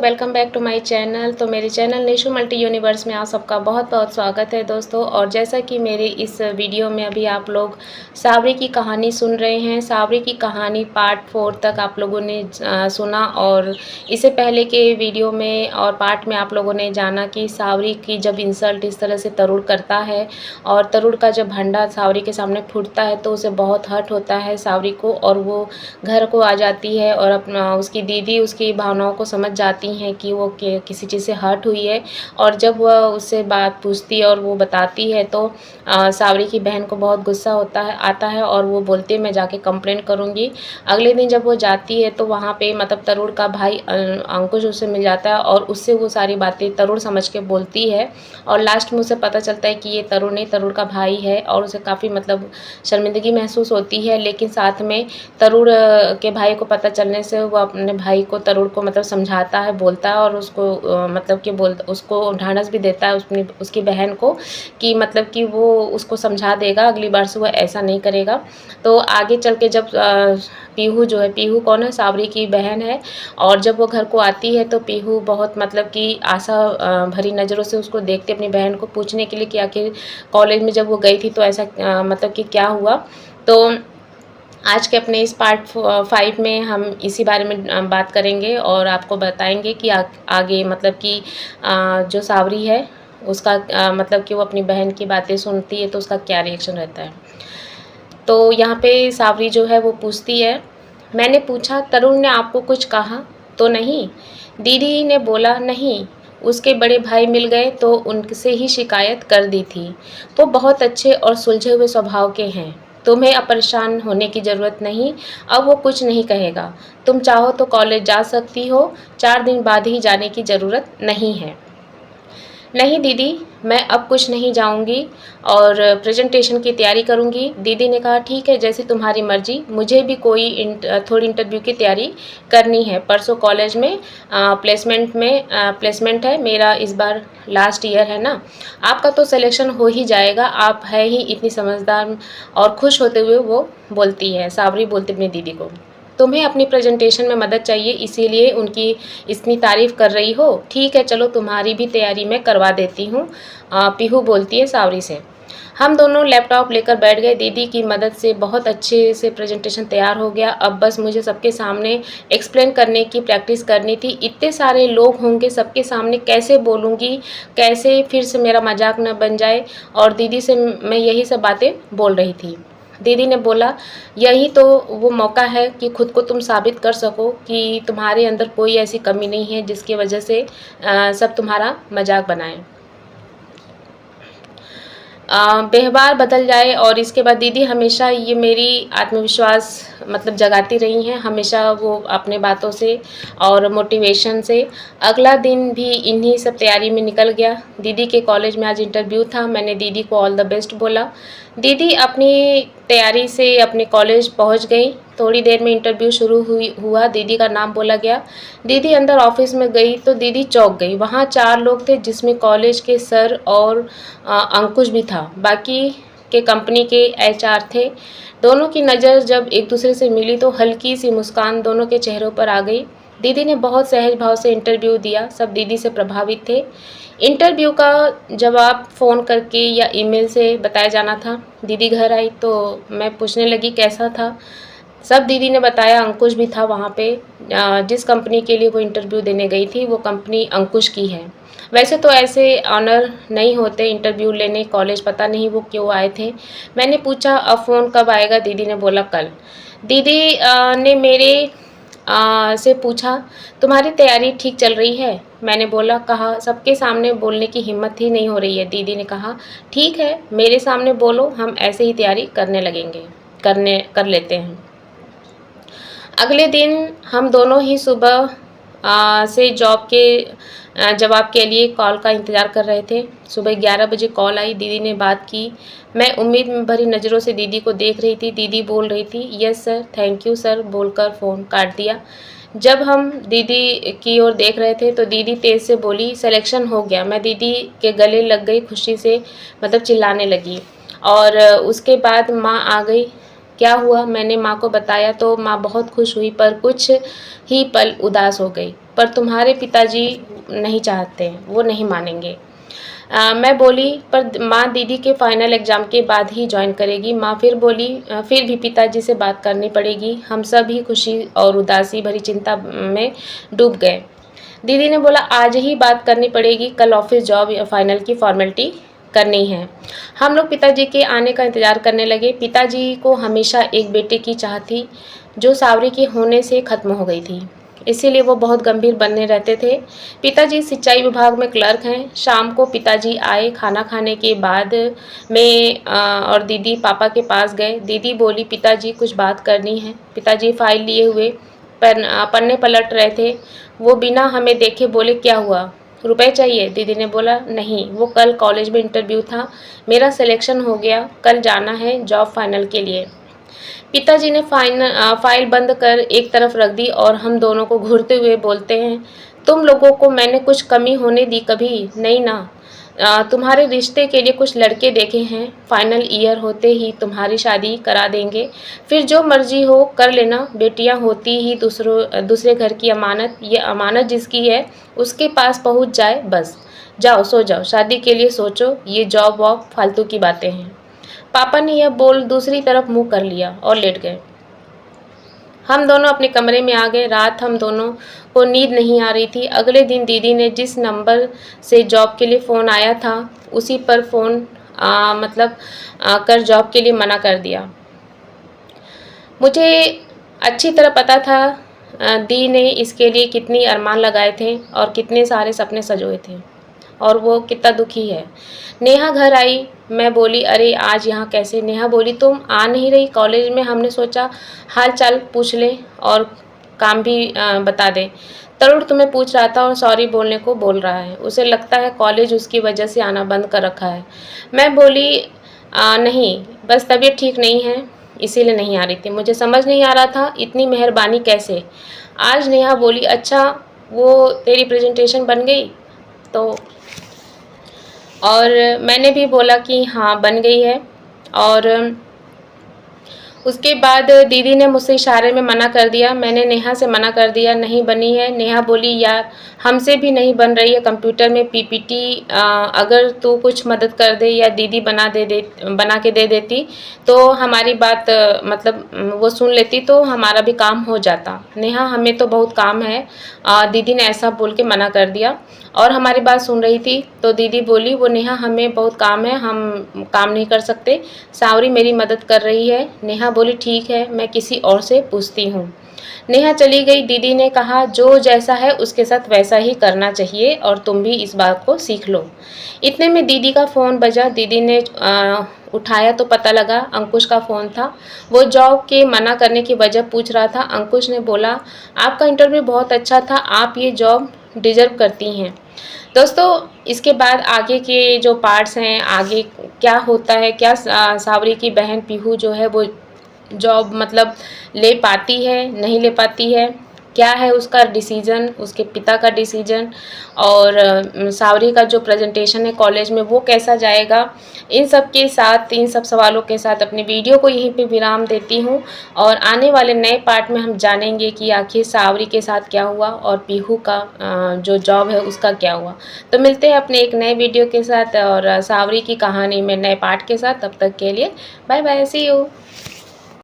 Welcome back to my channel. तो मेरे channel Nishu multi universe में आप सबका बहुत बहुत स्वागत है दोस्तों। और जैसा कि मेरे इस वीडियो में अभी आप लोग सावरी की कहानी सुन रहे हैं, सावरी की कहानी पार्ट 4 तक आप लोगों ने सुना। और इससे पहले के वीडियो में और पार्ट में आप लोगों ने जाना कि सावरी की जब इंसल्ट इस तरह से तरुण करता है और तरुण का जब भंडा सावरी के सामने फूटता है तो उसे बहुत हर्ट होता है सावरी को, और वो घर को आ जाती है और अपना उसकी दीदी उसकी भावनाओं को समझ जाती हैं कि वो किसी चीज़ से हर्ट हुई है। और जब वह उससे बात पूछती है और वो बताती है तो सावरी की बहन को बहुत गुस्सा आता है और वो बोलती है मैं जाके कंप्लेंट करूँगी। अगले दिन जब वो जाती है तो वहाँ पे मतलब तरुण का भाई अंकुश उससे मिल जाता है और उससे वो सारी बातें तरुण समझ के बोलती है। और लास्ट में उसे पता चलता है कि ये तरुण नहीं, तरुण का भाई है, और उसे काफ़ी मतलब शर्मिंदगी महसूस होती है। लेकिन साथ में तरुण के भाई को पता चलने से वो अपने भाई को तरुण को मतलब समझाता है, बोलता है और उसको मतलब कि उसको ढाढ़स भी देता है उसकी बहन को कि मतलब कि वो उसको समझा देगा, अगली बार से वो ऐसा नहीं करेगा। तो आगे चल के जब पीहू जो है, पीहू कौन है, सावरी की बहन है, और जब वो घर को आती है तो पीहू बहुत मतलब कि आशा भरी नज़रों से उसको देखते अपनी बहन को पूछने के लिए कि आखिर कॉलेज में जब वो गई थी तो ऐसा मतलब कि क्या हुआ। तो आज के अपने इस पार्ट 5 में हम इसी बारे में बात करेंगे और आपको बताएंगे कि आगे मतलब कि जो सावरी है उसका मतलब कि वो अपनी बहन की बातें सुनती है तो उसका क्या रिएक्शन रहता है। तो यहाँ पे सावरी जो है वो पूछती है, मैंने पूछा तरुण ने आपको कुछ कहा तो नहीं? दीदी ने बोला नहीं, उसके बड़े भाई मिल गए तो उनसे ही शिकायत कर दी थी। वो बहुत अच्छे और सुलझे हुए स्वभाव के हैं, तुम्हें अब परेशान होने की ज़रूरत नहीं। अब वो कुछ नहीं कहेगा, तुम चाहो तो कॉलेज जा सकती हो, 4 दिन बाद ही जाने की ज़रूरत नहीं है। नहीं दीदी, मैं अब कुछ नहीं जाऊंगी और प्रेजेंटेशन की तैयारी करूंगी। दीदी ने कहा ठीक है, जैसी तुम्हारी मर्जी, मुझे भी कोई थोड़ी इंटरव्यू की तैयारी करनी है। परसों कॉलेज में प्लेसमेंट है मेरा, इस बार लास्ट ईयर है ना, आपका तो सिलेक्शन हो ही जाएगा, आप है ही इतनी समझदार। और खुश होते हुए वो बोलती है, सावरी बोलती अपनी दीदी को, तुम्हें अपनी प्रेजेंटेशन में मदद चाहिए इसीलिए उनकी इतनी तारीफ़ कर रही हो। ठीक है चलो, तुम्हारी भी तैयारी मैं करवा देती हूँ, पीहू बोलती है सावरी से। हम दोनों लैपटॉप लेकर बैठ गए। दीदी की मदद से बहुत अच्छे से प्रेजेंटेशन तैयार हो गया। अब बस मुझे सबके सामने एक्सप्लेन करने की प्रैक्टिस करनी थी। इतने सारे लोग होंगे, सबके सामने कैसे बोलूँगी, कैसे फिर से मेरा मजाक न बन जाए। और दीदी से मैं यही सब बातें बोल रही थी। दीदी ने बोला, यही तो वो मौका है कि खुद को तुम साबित कर सको कि तुम्हारे अंदर कोई ऐसी कमी नहीं है जिसकी वजह से सब तुम्हारा मजाक बनाएं। व्यवहार बदल जाए। और इसके बाद दीदी हमेशा ये मेरी आत्मविश्वास मतलब जगाती रही हैं, हमेशा वो अपने बातों से और मोटिवेशन से। अगला दिन भी इन्हीं सब तैयारी में निकल गया। दीदी के कॉलेज में आज इंटरव्यू था। मैंने दीदी को ऑल द बेस्ट बोला। दीदी अपनी तैयारी से अपने कॉलेज पहुंच गई। थोड़ी देर में इंटरव्यू शुरू हुआ। दीदी का नाम बोला गया। दीदी अंदर ऑफिस में गई तो दीदी चौंक गई। वहाँ 4 लोग थे जिसमें कॉलेज के सर और अंकुश भी था, बाकी के कंपनी के HR थे। दोनों की नज़र जब एक दूसरे से मिली तो हल्की सी मुस्कान दोनों के चेहरों पर आ गई। दीदी ने बहुत सहज भाव से इंटरव्यू दिया। सब दीदी से प्रभावित थे। इंटरव्यू का जवाब फ़ोन करके या ईमेल से बताया जाना था। दीदी घर आई तो मैं पूछने लगी कैसा था। सब दीदी ने बताया। अंकुश भी था वहाँ पे। जिस कंपनी के लिए वो इंटरव्यू देने गई थी वो कंपनी अंकुश की है। वैसे तो ऐसे ऑनर नहीं होते इंटरव्यू लेने कॉलेज, पता नहीं वो क्यों आए थे। मैंने पूछा अब फ़ोन कब आएगा? दीदी ने बोला कल। दीदी ने मेरे से पूछा तुम्हारी तैयारी ठीक चल रही है? मैंने बोला, कहा सबके सामने बोलने की हिम्मत ही नहीं हो रही है। दीदी ने कहा ठीक है, मेरे सामने बोलो, हम ऐसे ही तैयारी कर लेते हैं। अगले दिन हम दोनों ही सुबह से जॉब के जवाब के लिए कॉल का इंतज़ार कर रहे थे। सुबह 11 बजे कॉल आई। दीदी ने बात की। मैं उम्मीद भरी नज़रों से दीदी को देख रही थी। दीदी बोल रही थी yes sir, thank you sir बोलकर फ़ोन काट दिया। जब हम दीदी की ओर देख रहे थे तो दीदी तेज़ से बोली सिलेक्शन हो गया। मैं दीदी के गले लग गई, खुशी से मतलब चिल्लाने लगी। और उसके बाद माँ आ गई। क्या हुआ? मैंने माँ को बताया तो माँ बहुत खुश हुई, पर कुछ ही पल उदास हो गई। पर तुम्हारे पिताजी नहीं चाहते, वो नहीं मानेंगे। मैं बोली, पर माँ दीदी के फाइनल एग्ज़ाम के बाद ही जॉइन करेगी। माँ फिर बोली, फिर भी पिताजी से बात करनी पड़ेगी। हम सब ही खुशी और उदासी भरी चिंता में डूब गए। दीदी ने बोला, आज ही बात करनी पड़ेगी, कल ऑफिस जॉब या फाइनल की फॉर्मेलिटी करनी है। हम लोग पिताजी के आने का इंतज़ार करने लगे। पिताजी को हमेशा एक बेटे की चाह थी, जो सावरी के होने से ख़त्म हो गई थी, इसीलिए वो बहुत गंभीर बने रहते थे। पिताजी सिंचाई विभाग में क्लर्क हैं। शाम को पिताजी आए। खाना खाने के बाद मैं और दीदी पापा के पास गए। दीदी बोली, पिताजी कुछ बात करनी है। पिताजी फाइल लिए हुए पन्ने पलट रहे थे। वो बिना हमें देखे बोले, क्या हुआ? रुपए चाहिए? दीदी ने बोला, नहीं, वो कल कॉलेज में इंटरव्यू था, मेरा सिलेक्शन हो गया, कल जाना है जॉब फाइनल के लिए। पिताजी ने फाइल बंद कर एक तरफ रख दी और हम दोनों को घूरते हुए बोलते हैं, तुम लोगों को मैंने कुछ कमी होने दी कभी? नहीं ना। तुम्हारे रिश्ते के लिए कुछ लड़के देखे हैं, फाइनल ईयर होते ही तुम्हारी शादी करा देंगे, फिर जो मर्जी हो कर लेना। बेटियां होती ही दूसरे घर की अमानत, ये अमानत जिसकी है उसके पास पहुंच जाए बस। जाओ सो जाओ, शादी के लिए सोचो, ये जॉब वॉब फालतू की बातें हैं। पापा ने यह बोल दूसरी तरफ मुंह कर लिया और लेट गए। हम दोनों अपने कमरे में आ गए। रात हम दोनों को नींद नहीं आ रही थी। अगले दिन दीदी ने जिस नंबर से जॉब के लिए फ़ोन आया था उसी पर फ़ोन कर जॉब के लिए मना कर दिया। मुझे अच्छी तरह पता था दी ने इसके लिए कितनी अरमान लगाए थे और कितने सारे सपने सजोए थे, और वो कितना दुखी है। नेहा घर आई। मैं बोली, अरे आज यहाँ कैसे? नेहा बोली, तुम आ नहीं रही कॉलेज में? हमने सोचा हाल चाल पूछ ले और काम भी बता दे। तरुण तुम्हें पूछ रहा था और सॉरी बोलने को बोल रहा है। उसे लगता है कॉलेज उसकी वजह से आना बंद कर रखा है। मैं बोली, नहीं, बस तबीयत ठीक नहीं है, इसीलिए नहीं आ रही थी। मुझे समझ नहीं आ रहा था इतनी मेहरबानी कैसे। आज नेहा बोली, अच्छा वो तेरी प्रेजेंटेशन बन गई? तो और मैंने भी बोला कि हाँ बन गई है। और उसके बाद दीदी ने मुझसे इशारे में मना कर दिया। मैंने नेहा से मना कर दिया, नहीं बनी है। नेहा बोली, यार हमसे भी नहीं बन रही है। कंप्यूटर में पीपीटी अगर तू कुछ मदद कर दे या दीदी बना के दे देती तो हमारी बात वो सुन लेती तो हमारा भी काम हो जाता। नेहा हमें तो बहुत काम है। दीदी ने ऐसा बोल के मना कर दिया और हमारी बात सुन रही थी। तो दीदी बोली, वो नेहा हमें बहुत काम है, हम काम नहीं कर सकते, सावरी मेरी मदद कर रही है। नेहा बोली, ठीक है, मैं किसी और से पूछती हूँ। नेहा चली गई। दीदी ने कहा, जो जैसा है उसके साथ वैसा ही करना चाहिए और तुम भी इस बात को सीख लो। इतने में दीदी का फ़ोन बजा। दीदी ने उठाया तो पता लगा अंकुश का फ़ोन था। वो जॉब के मना करने की वजह पूछ रहा था। अंकुश ने बोला, आपका इंटरव्यू बहुत अच्छा था, आप ये जॉब डिज़र्व करती हैं। दोस्तों, इसके बाद आगे के जो पार्ट्स हैं, आगे क्या होता है, क्या सावरी की बहन पीहू जो है वो जॉब ले पाती है, नहीं ले पाती है, क्या है उसका डिसीज़न, उसके पिता का डिसीज़न, और सावरी का जो प्रेजेंटेशन है कॉलेज में वो कैसा जाएगा, इन सब के साथ, इन सब सवालों के साथ अपने वीडियो को यहीं पे विराम देती हूँ। और आने वाले नए पार्ट में हम जानेंगे कि आखिर सावरी के साथ क्या हुआ और पीहू का जो जॉब है उसका क्या हुआ। तो मिलते हैं अपने एक नए वीडियो के साथ और सावरी की कहानी में नए पार्ट के साथ। तब तक के लिए बाय बाय, सी यू।